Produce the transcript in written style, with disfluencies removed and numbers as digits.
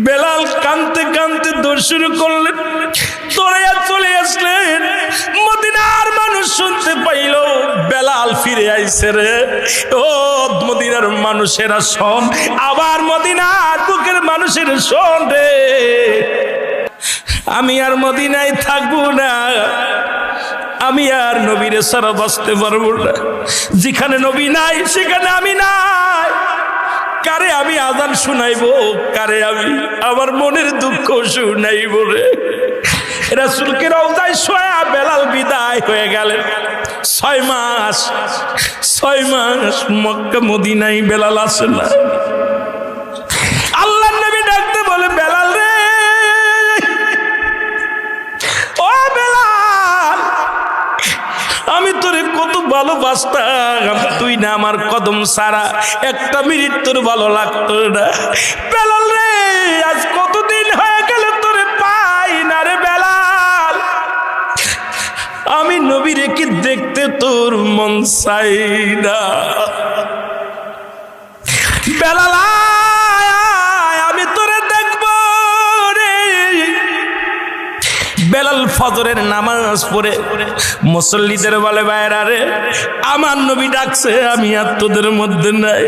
বেলাল কাঁদতে কাঁদতে দৌড় শুরু করলেন, দৌড়াইয়া চলে আসলেন। মদিনার মানুষ শুনতে পাইল বেলাল ফিরে আইছে রে। ও মদিনার মানুষেরা শোন, আবার মদিনার বুকের মানুষের শোন রে, আমি আর মদিনায় থাকবো না, আমি আর নবীরে ছাড়া বাঁচতে পারবো না। যেখানে নবী নাই সেখানে আমি নাই। কারে আমি আযান শুনাইবো, কারে আমি আমার মনের দুঃখ শুনাইবো রে। রাসূলকে রওজায় শোয়া বেলাল বিদায় হয়ে গেলেন। 6 মাস মক্কা মদিনায় বেলাল আসে না। আল্লাহর নবী ডাকতে বলে, বেলাল রে, ও বেলাল, আমি তোরে কত ভালোবাসতাম, তুই না আমার কদম ছাড়া একটা মিনিট তোর ভালো লাগতো না। বেলাল রে, আজ কতদিন হয়ে গেল তোরে পাই না রে বেলাল, আমি নবীরে কি দেখতে তোর মন চাই না। বেলাল আমি তোরে দেখবো রে। বেলাল ফজরের নামাজ পড়ে মুসল্লিদের বলে, ভাইরা রে, আমার নবী ডাকছে, আমি আর তোদের মধ্যে নাই।